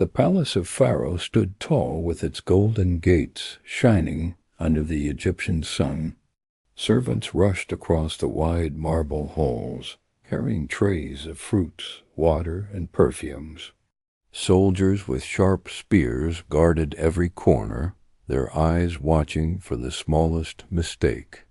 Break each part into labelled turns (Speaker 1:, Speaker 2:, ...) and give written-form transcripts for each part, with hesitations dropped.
Speaker 1: The palace of Pharaoh stood tall with its golden gates shining under the Egyptian sun. Servants rushed across the wide marble halls, carrying trays of fruits, water, and perfumes. Soldiers with sharp spears guarded every corner, their eyes watching for the smallest mistake.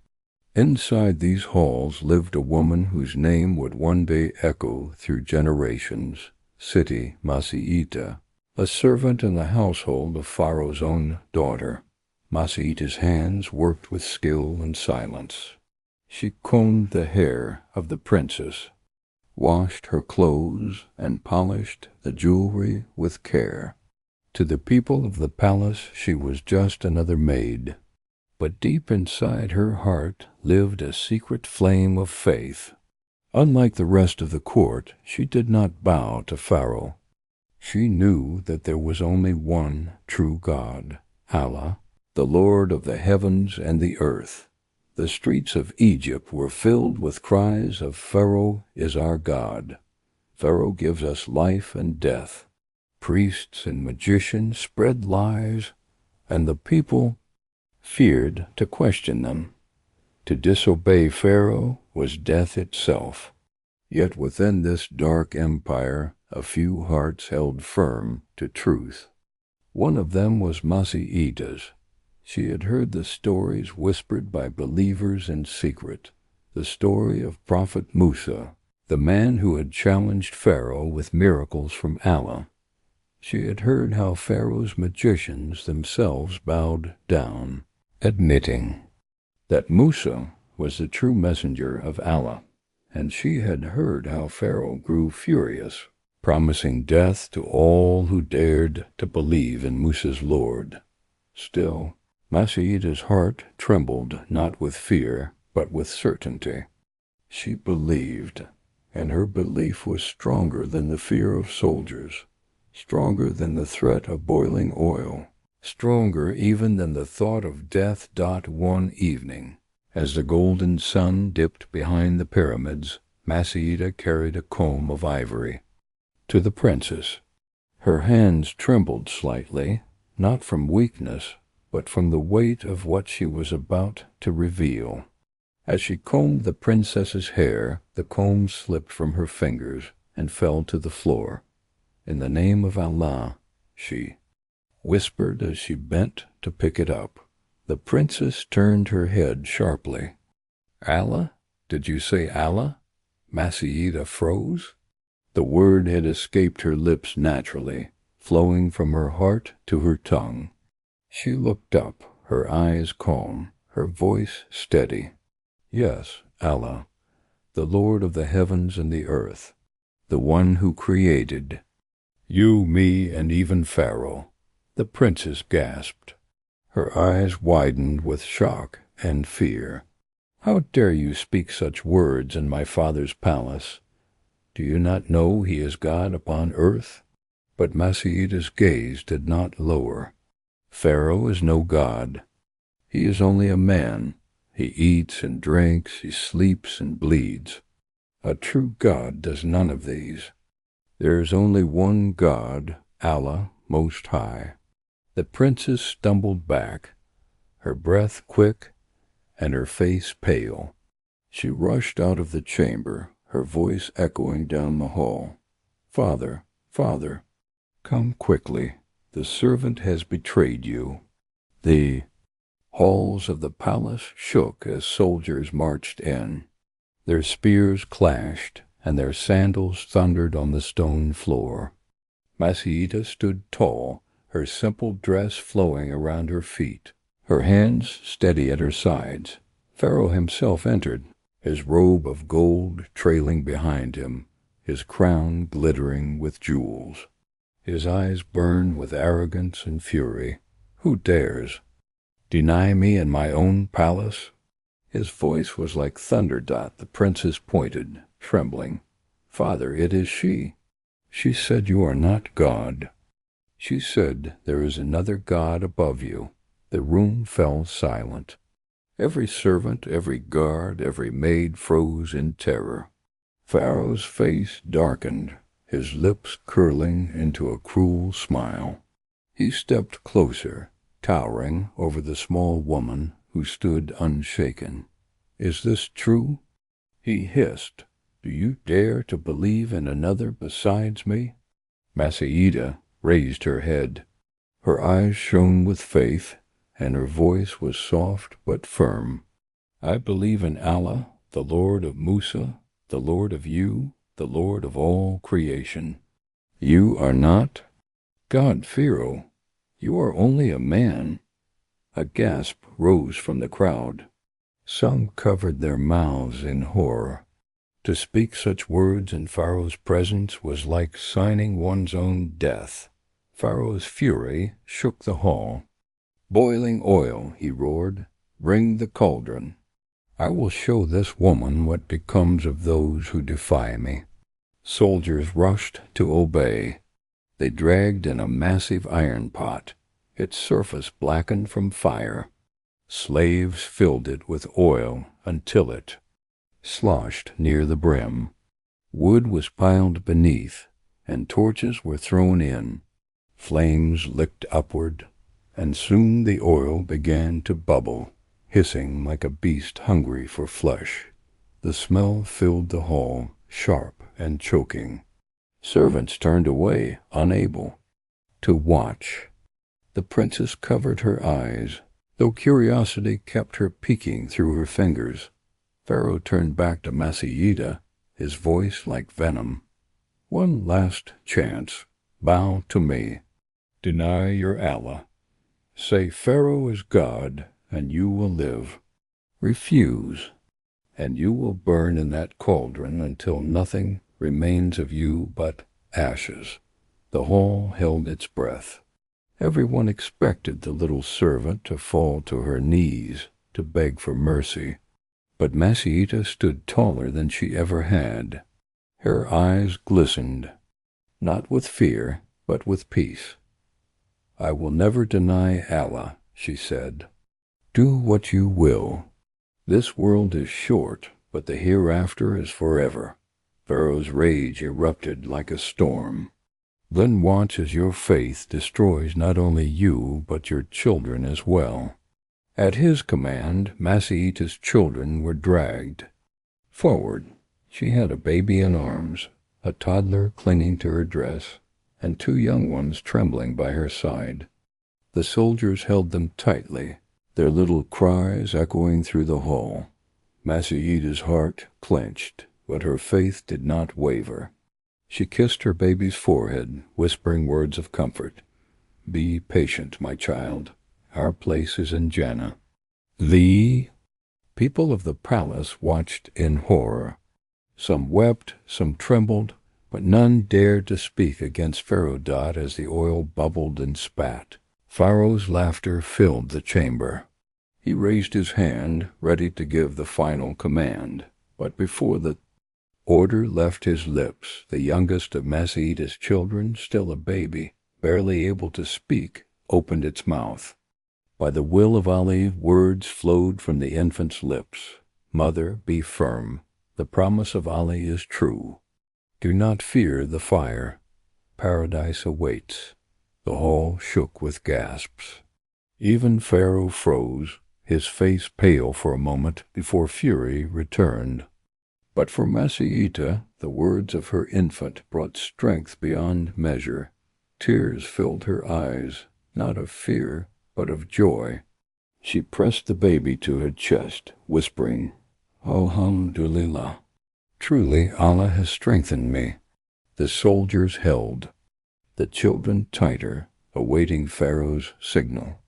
Speaker 1: Inside these halls lived a woman whose name would one day echo through generations, Siti Masyitah, a servant in the household of Pharaoh's own daughter. Masyitah's hands worked with skill and silence. She combed the hair of the princess, washed her clothes, and polished the jewelry with care. To the people of the palace she was just another maid, but deep inside her heart lived a secret flame of faith. Unlike the rest of the court, she did not bow to Pharaoh. She knew that there was only one true God, Allah, the Lord of the heavens and the earth. The streets of Egypt were filled with cries of "Pharaoh is our God. Pharaoh gives us life and death." Priests and magicians spread lies, and the people feared to question them. To disobey Pharaoh was death itself. Yet within this dark empire, a few hearts held firm to truth. One of them was Masyitah's. She had heard the stories whispered by believers in secret, the story of Prophet Musa, the man who had challenged Pharaoh with miracles from Allah. She had heard how Pharaoh's magicians themselves bowed down, admitting that Musa was the true messenger of Allah, and she had heard how Pharaoh grew furious, promising death to all who dared to believe in Musa's Lord. Still, Masyitah's heart trembled not with fear, but with certainty. She believed, and her belief was stronger than the fear of soldiers, stronger than the threat of boiling oil, stronger even than the thought of death. One evening, as the golden sun dipped behind the pyramids, Masyitah carried a comb of ivory to the princess. Her hands trembled slightly, not from weakness, but from the weight of what she was about to reveal. As she combed the princess's hair, the comb slipped from her fingers and fell to the floor. "In the name of Allah," she whispered as she bent to pick it up. The princess turned her head sharply. "Allah? Did you say Allah?" Masyitah froze. The word had escaped her lips naturally, flowing from her heart to her tongue. She looked up, her eyes calm, her voice steady. "Yes, Allah, the Lord of the heavens and the earth, the one who created you, me, and even Pharaoh." The princess gasped. Her eyes widened with shock and fear. "How dare you speak such words in my father's palace? Do you not know he is God upon earth?" But Masyitah's gaze did not lower. "Pharaoh is no God. He is only a man. He eats and drinks, he sleeps and bleeds. A true God does none of these. There is only one God, Allah Most High." The princess stumbled back, her breath quick and her face pale. She rushed out of the chamber, her voice echoing down the hall. "Father, father, come quickly. The servant has betrayed you." The halls of the palace shook as soldiers marched in. Their spears clashed, and their sandals thundered on the stone floor. Masyitah stood tall, her simple dress flowing around her feet, her hands steady at her sides. Pharaoh himself entered, his robe of gold trailing behind him, his crown glittering with jewels. His eyes burned with arrogance and fury. "Who dares deny me in my own palace?" His voice was like thunder. The princess pointed, trembling. "Father, it is she. She said you are not God. She said there is another God above you." The room fell silent. Every servant, every guard, every maid froze in terror. Pharaoh's face darkened, his lips curling into a cruel smile. He stepped closer, towering over the small woman who stood unshaken. "Is this true?" he hissed. "Do you dare to believe in another besides me?" Masyitah raised her head. Her eyes shone with faith, and her voice was soft but firm. "I believe in Allah, the Lord of Musa, the Lord of you, the Lord of all creation." "You are not?" "God, Pharaoh, you are only a man." A gasp rose from the crowd. Some covered their mouths in horror. To speak such words in Pharaoh's presence was like signing one's own death. Pharaoh's fury shook the hall. "Boiling oil," he roared. "Bring the cauldron. I will show this woman what becomes of those who defy me." Soldiers rushed to obey. They dragged in a massive iron pot, its surface blackened from fire. Slaves filled it with oil until it sloshed near the brim. Wood was piled beneath, and torches were thrown in. Flames licked upward, and soon the oil began to bubble, hissing like a beast hungry for flesh. The smell filled the hall, sharp and choking. Servants turned away, unable to watch. The princess covered her eyes, though curiosity kept her peeking through her fingers. Pharaoh turned back to Masyitah, his voice like venom. "One last chance. Bow to me. Deny your Allah. Say Pharaoh is God, and you will live. Refuse, and you will burn in that cauldron until nothing remains of you but ashes." The hall held its breath. Everyone expected the little servant to fall to her knees, to beg for mercy. But Masyitah stood taller than she ever had. Her eyes glistened, not with fear, but with peace. "I will never deny Allah," she said. "Do what you will. This world is short, but the hereafter is forever." Pharaoh's rage erupted like a storm. "Then watch as your faith destroys not only you, but your children as well." At his command, Masyitah's children were dragged forward. She had a baby in arms, a toddler clinging to her dress, and two young ones trembling by her side. The soldiers held them tightly, their little cries echoing through the hall. Masyitah's heart clenched, but her faith did not waver. She kissed her baby's forehead, whispering words of comfort. "Be patient, my child. Our place is in Jannah." The people of the palace watched in horror. Some wept, some trembled, but none dared to speak against Pharaoh Dot as the oil bubbled and spat. Pharaoh's laughter filled the chamber. He raised his hand, ready to give the final command, but before the order left his lips, the youngest of Masyitah's children, still a baby, barely able to speak, opened its mouth. By the will of Ali, words flowed from the infant's lips. "Mother, be firm. The promise of Ali is true. Do not fear the fire. Paradise awaits." The hall shook with gasps. Even Pharaoh froze, his face pale for a moment before fury returned. But for Masyitah, the words of her infant brought strength beyond measure. Tears filled her eyes, not of fear, but of joy. She pressed the baby to her chest, whispering, "Alhamdulillah. Truly Allah has strengthened me." The soldiers held, the children tighter, awaiting Pharaoh's signal.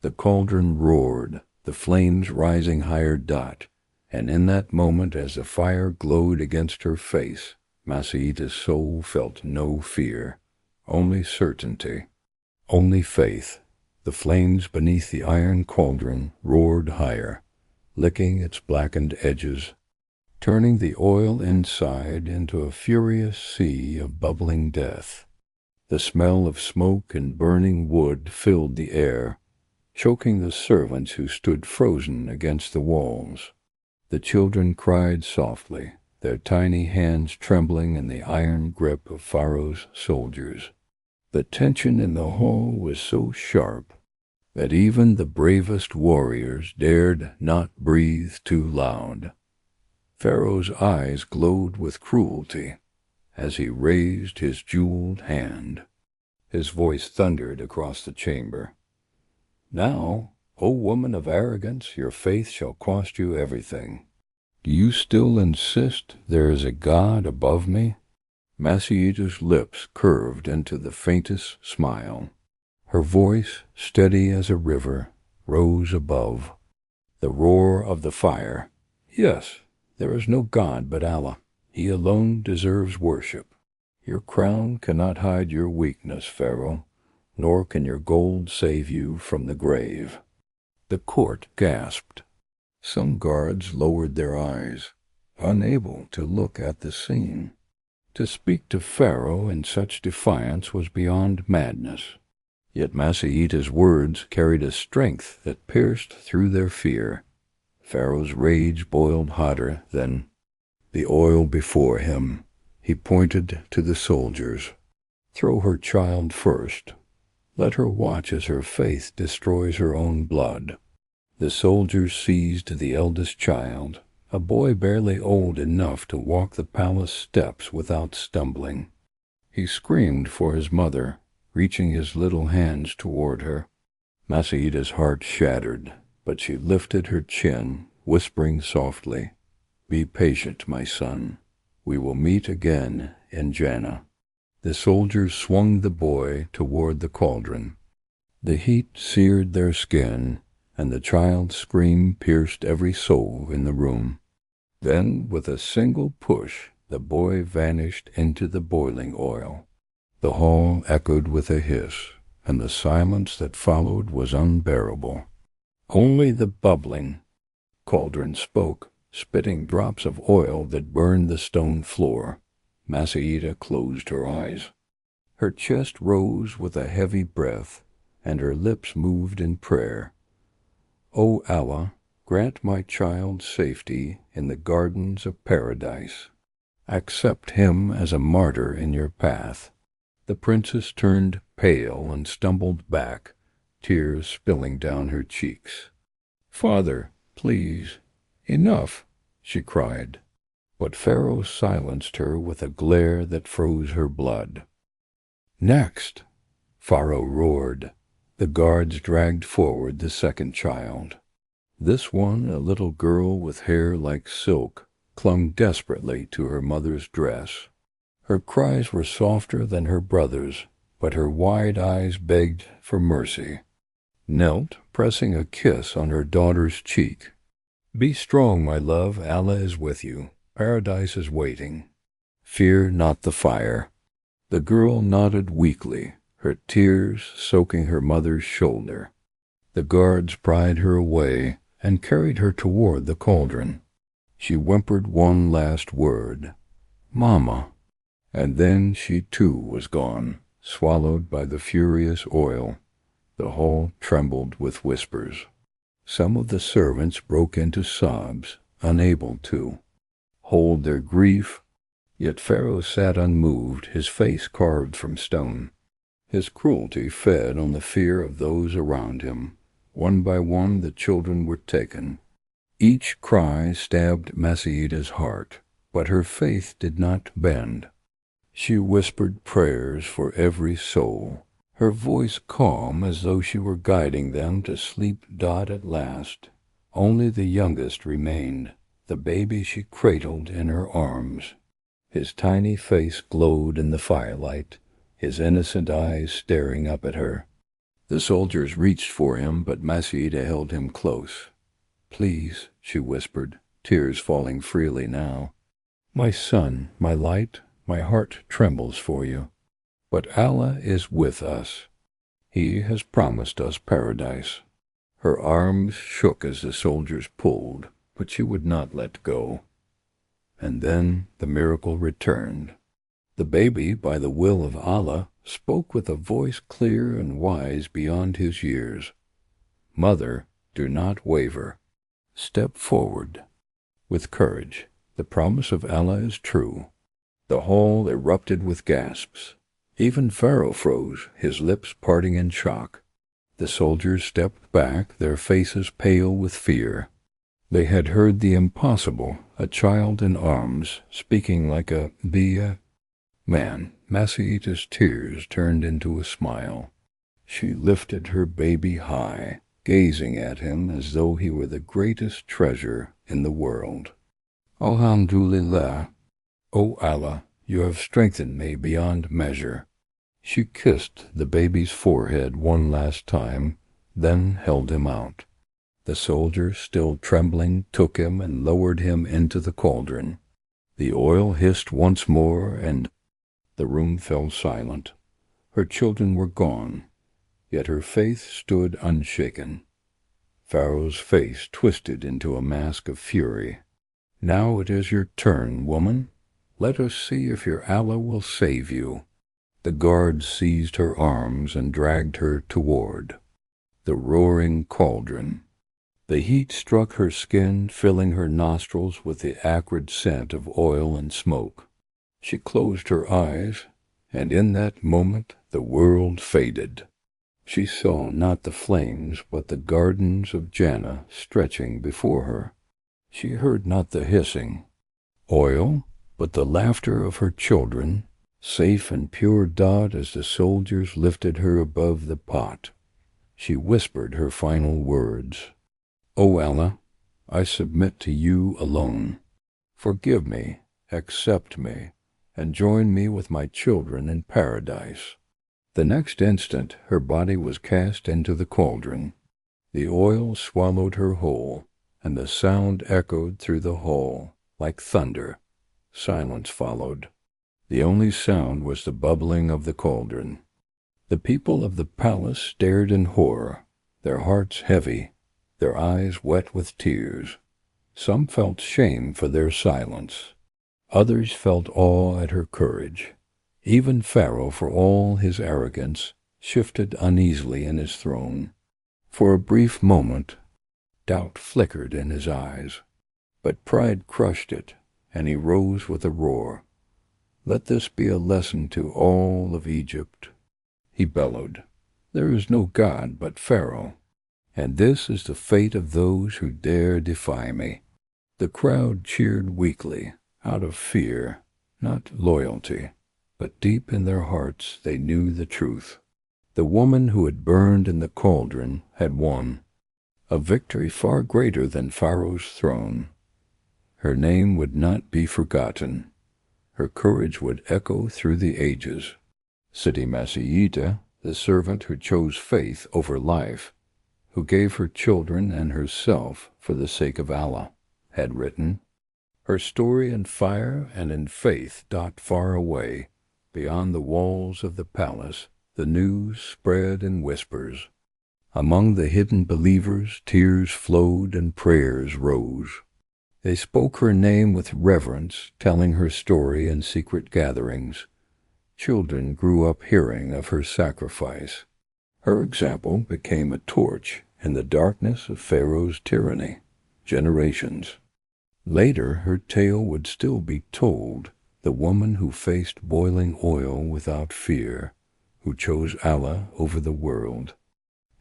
Speaker 1: The cauldron roared, the flames rising higher dot, and in that moment as the fire glowed against her face, Masyitah's soul felt no fear, only certainty, only faith. The flames beneath the iron cauldron roared higher, licking its blackened edges, turning the oil inside into a furious sea of bubbling death. The smell of smoke and burning wood filled the air, choking the servants who stood frozen against the walls. The children cried softly, their tiny hands trembling in the iron grip of Pharaoh's soldiers. The tension in the hall was so sharp that even the bravest warriors dared not breathe too loud. Pharaoh's eyes glowed with cruelty as he raised his jeweled hand. His voice thundered across the chamber. "Now, O woman of arrogance, your faith shall cost you everything. Do you still insist there is a God above me?" Masyitah's lips curved into the faintest smile. Her voice, steady as a river, rose above the roar of the fire. "Yes, there is no God but Allah. He alone deserves worship. Your crown cannot hide your weakness, Pharaoh, nor can your gold save you from the grave." The court gasped. Some guards lowered their eyes, unable to look at the scene. To speak to Pharaoh in such defiance was beyond madness. Yet Masyitah's words carried a strength that pierced through their fear. Pharaoh's rage boiled hotter than the oil before him. He pointed to the soldiers. "Throw her child first. Let her watch as her faith destroys her own blood." The soldiers seized the eldest child, a boy barely old enough to walk the palace steps without stumbling. He screamed for his mother, reaching his little hands toward her. Masyitah's heart shattered, but she lifted her chin, whispering softly, "Be patient, my son. We will meet again in Jannah." The soldiers swung the boy toward the cauldron. The heat seared their skin, and the child's scream pierced every soul in the room. Then, with a single push, the boy vanished into the boiling oil. The hall echoed with a hiss, and the silence that followed was unbearable. Only the bubbling cauldron spoke, spitting drops of oil that burned the stone floor. Masyitah closed her eyes. Her chest rose with a heavy breath, and her lips moved in prayer. "O Allah, grant my child safety in the gardens of paradise. Accept him as a martyr in your path." The princess turned pale and stumbled back, tears spilling down her cheeks. "Father, please, enough," she cried. But Pharaoh silenced her with a glare that froze her blood. "Next!" Pharaoh roared. The guards dragged forward the second child. This one, a little girl with hair like silk, clung desperately to her mother's dress. Her cries were softer than her brother's, but her wide eyes begged for mercy. Knelt, pressing a kiss on her daughter's cheek. "Be strong, my love, Allah is with you. Paradise is waiting. Fear not the fire." The girl nodded weakly, her tears soaking her mother's shoulder. The guards pried her away and carried her toward the cauldron. She whimpered one last word, "Mama," and then she too was gone, swallowed by the furious oil. The hall trembled with whispers. Some of the servants broke into sobs, unable to hold their grief. Yet Pharaoh sat unmoved, his face carved from stone. His cruelty fed on the fear of those around him. One by one the children were taken. Each cry stabbed Masyitah's heart, but her faith did not bend. She whispered prayers for every soul, her voice calm as though she were guiding them to sleep. At last, only the youngest remained, the baby she cradled in her arms. His tiny face glowed in the firelight, his innocent eyes staring up at her. The soldiers reached for him, but Masyitah held him close. "Please," she whispered, tears falling freely now. "My son, my light, my heart trembles for you. But Allah is with us. He has promised us paradise." Her arms shook as the soldiers pulled, but she would not let go. And then the miracle returned. The baby, by the will of Allah, spoke with a voice clear and wise beyond his years. "Mother, do not waver. Step forward." With courage, The promise of Allah is true. The hall erupted with gasps. Even Pharaoh froze, his lips parting in shock. The soldiers stepped back, their faces pale with fear. They had heard the impossible, a child in arms, speaking like a man. Masyitah's tears turned into a smile. She lifted her baby high, gazing at him as though he were the greatest treasure in the world. Alhamdulillah, O Allah, you have strengthened me beyond measure. She kissed the baby's forehead one last time, then held him out. The soldier, still trembling, took him and lowered him into the cauldron. The oil hissed once more, and the room fell silent. Her children were gone, yet her faith stood unshaken. Pharaoh's face twisted into a mask of fury. Now it is your turn, woman. Let us see if your Allah will save you. The guards seized her arms and dragged her toward the roaring cauldron. The heat struck her skin, filling her nostrils with the acrid scent of oil and smoke. She closed her eyes, and in that moment the world faded. She saw not the flames, but the gardens of Jannah stretching before her. She heard not the hissing oil, but the laughter of her children, safe and pure dot as the soldiers lifted her above the pot. She whispered her final words. O Allah, I submit to you alone. Forgive me, accept me, and join me with my children in paradise. The next instant her body was cast into the cauldron. The oil swallowed her whole, and the sound echoed through the hall like thunder. Silence followed. The only sound was the bubbling of the cauldron. The people of the palace stared in horror, their hearts heavy, their eyes wet with tears. Some felt shame for their silence. Others felt awe at her courage. Even Pharaoh, for all his arrogance, shifted uneasily in his throne. For a brief moment, doubt flickered in his eyes, but pride crushed it, and he rose with a roar. Let this be a lesson to all of Egypt. He bellowed, there is no God but Pharaoh, and this is the fate of those who dare defy me. The crowd cheered weakly, out of fear, not loyalty, but deep in their hearts they knew the truth. The woman who had burned in the cauldron had won, a victory far greater than Pharaoh's throne. Her name would not be forgotten. Her courage would echo through the ages. Siti Masyitah, the servant who chose faith over life, who gave her children and herself for the sake of Allah, had written, her story in fire and in faith dot far away, beyond the walls of the palace, the news spread in whispers. Among the hidden believers tears flowed and prayers rose. They spoke her name with reverence, telling her story in secret gatherings. Children grew up hearing of her sacrifice. Her example became a torch in the darkness of Pharaoh's tyranny. Generations later, her tale would still be told, the woman who faced boiling oil without fear, who chose Allah over the world,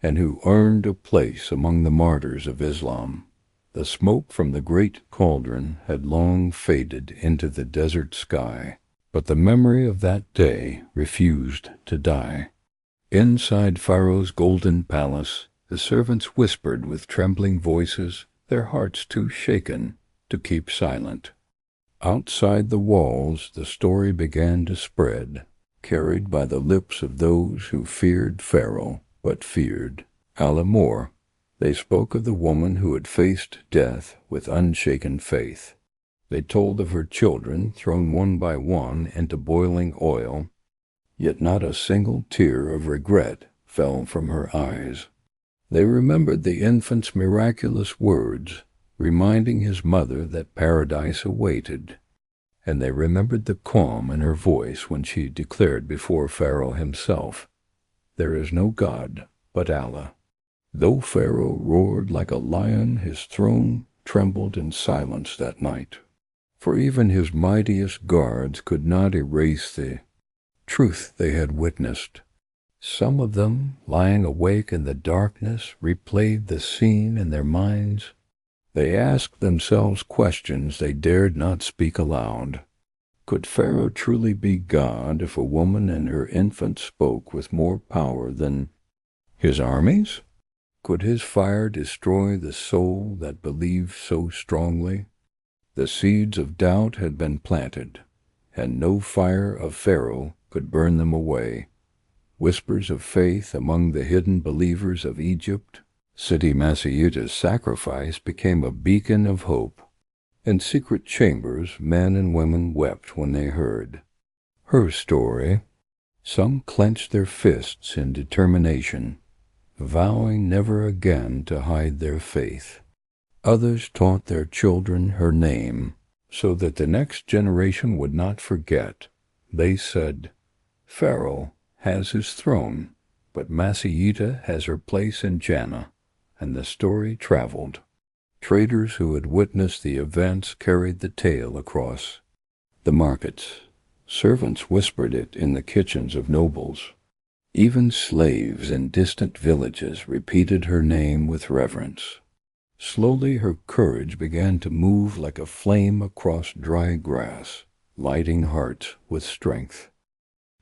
Speaker 1: and who earned a place among the martyrs of Islam. The smoke from the great cauldron had long faded into the desert sky, but the memory of that day refused to die. Inside Pharaoh's golden palace, the servants whispered with trembling voices, their hearts too shaken to keep silent. Outside the walls, the story began to spread, carried by the lips of those who feared Pharaoh, but feared Allah more. They spoke of the woman who had faced death with unshaken faith. They told of her children thrown one by one into boiling oil, yet not a single tear of regret fell from her eyes. They remembered the infant's miraculous words, reminding his mother that paradise awaited, and they remembered the calm in her voice when she declared before Pharaoh himself, there is no God but Allah. Though Pharaoh roared like a lion, his throne trembled in silence that night. for even his mightiest guards could not erase the truth they had witnessed. Some of them, lying awake in the darkness, replayed the scene in their minds. They asked themselves questions they dared not speak aloud. Could Pharaoh truly be God if a woman and her infant spoke with more power than his armies? Could his fire destroy the soul that believed so strongly? The seeds of doubt had been planted, and no fire of Pharaoh could burn them away. Whispers of faith among the hidden believers of Egypt, Siti Masyitah's sacrifice became a beacon of hope. In secret chambers, men and women wept when they heard her story. Some clenched their fists in determination, vowing never again to hide their faith. Others taught their children her name, so that the next generation would not forget. They said, "Pharaoh has his throne, but Masyitah has her place in Jannah," and the story traveled. Traders who had witnessed the events carried the tale across the markets. Servants whispered it in the kitchens of nobles. Even slaves in distant villages repeated her name with reverence. Slowly her courage began to move like a flame across dry grass, lighting hearts with strength.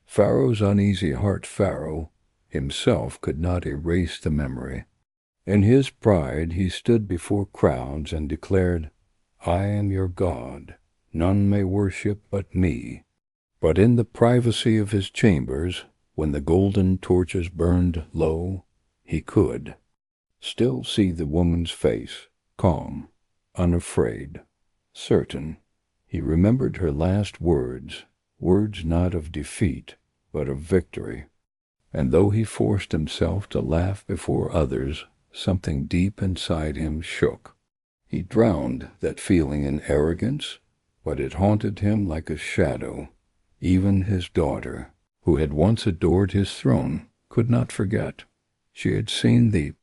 Speaker 1: Pharaoh's uneasy heart, Pharaoh himself, could not erase the memory. In his pride he stood before crowds and declared, "I am your God, none may worship but me." But in the privacy of his chambers, when the golden torches burned low, he could still see the woman's face, calm, unafraid, certain. He remembered her last words, words not of defeat, but of victory. And though he forced himself to laugh before others, something deep inside him shook. He drowned that feeling in arrogance, but it haunted him like a shadow. Even his daughter, who had once adored his throne, could not forget. She had seen the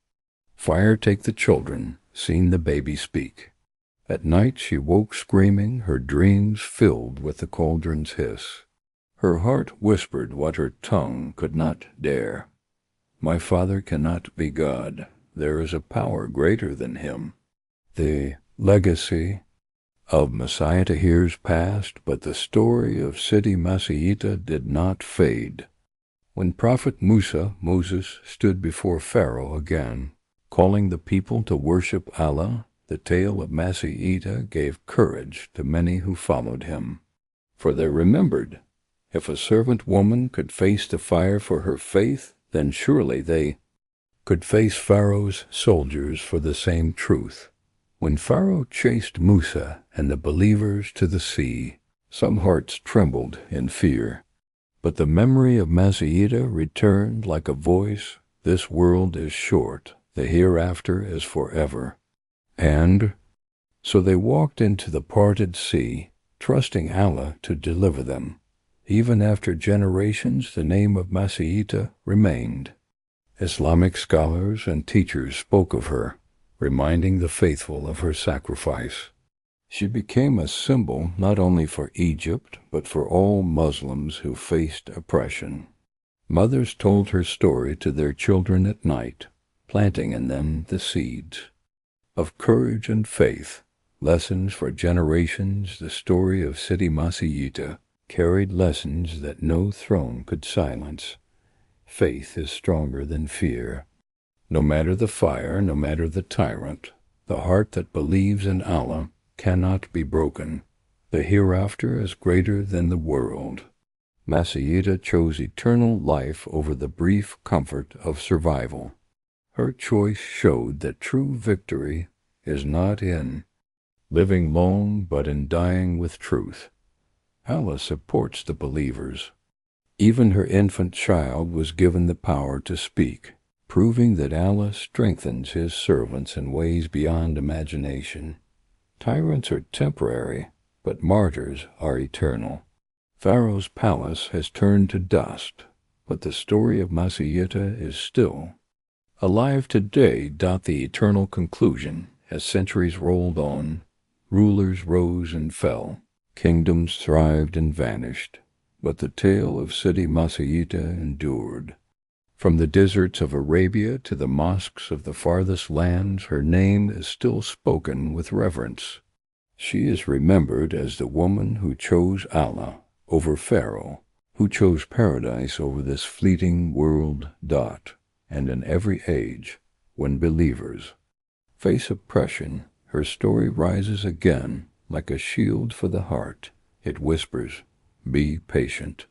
Speaker 1: fire take the children, seen the baby speak. At night she woke screaming, her dreams filled with the cauldron's hiss. Her heart whispered what her tongue could not dare. "My father cannot be God. There is a power greater than him." The legacy of Masyitah years passed, but the story of Siti Masyitah did not fade. When Prophet Moses, stood before Pharaoh again, calling the people to worship Allah, the tale of Masyitah gave courage to many who followed him. For they remembered, if a servant woman could face the fire for her faith, then surely they could face Pharaoh's soldiers for the same truth. When Pharaoh chased Musa and the believers to the sea, some hearts trembled in fear. But the memory of Masyitah returned like a voice. This world is short, the hereafter is forever. And so they walked into the parted sea, trusting Allah to deliver them. Even after generations, the name of Masyitah remained. Islamic scholars and teachers spoke of her, reminding the faithful of her sacrifice. She became a symbol not only for Egypt, but for all Muslims who faced oppression. Mothers told her story to their children at night, planting in them the seeds of courage and faith, lessons for generations. The story of Siti Masyitah carried lessons that no throne could silence. Faith is stronger than fear. No matter the fire, no matter the tyrant, the heart that believes in Allah cannot be broken. The hereafter is greater than the world. Masyitah chose eternal life over the brief comfort of survival. Her choice showed that true victory is not in living long, but in dying with truth. Allah supports the believers. Even her infant child was given the power to speak, proving that Allah strengthens his servants in ways beyond imagination. Tyrants are temporary, but martyrs are eternal. Pharaoh's palace has turned to dust, but the story of Masyitah is still alive today. The eternal conclusion, as centuries rolled on, rulers rose and fell, Kingdoms thrived and vanished, but the tale of Siti Masyitah endured. From the deserts of Arabia to the mosques of the farthest lands, her name is still spoken with reverence. She is remembered as the woman who chose Allah over Pharaoh, who chose paradise over this fleeting world. And in every age, when believers face oppression, her story rises again like a shield for the heart. It whispers, "Be patient,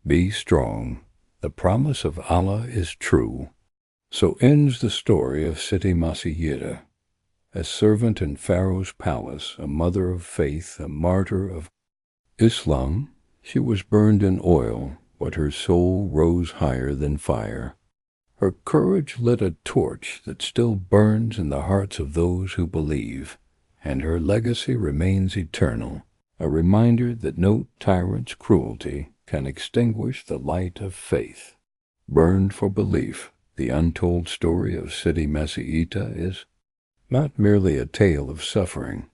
Speaker 1: be strong. The promise of Allah is true." So ends the story of Siti Masyitah, a servant in Pharaoh's palace, a mother of faith, a martyr of Islam. She was burned in oil, but her soul rose higher than fire. Her courage lit a torch that still burns in the hearts of those who believe, and her legacy remains eternal, a reminder that no tyrant's cruelty can extinguish the light of faith. Burned for belief, the untold story of Siti Masyitah is not merely a tale of suffering.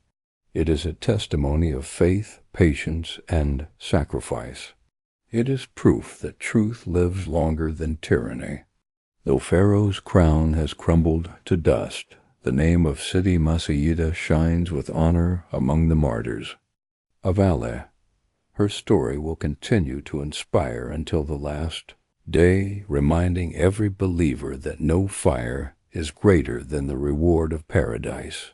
Speaker 1: It is a testimony of faith, patience, and sacrifice. It is proof that truth lives longer than tyranny. Though Pharaoh's crown has crumbled to dust, the name of Siti Masyitah shines with honor among the martyrs of Allah. Her story will continue to inspire until the last day, reminding every believer that no fire is greater than the reward of paradise.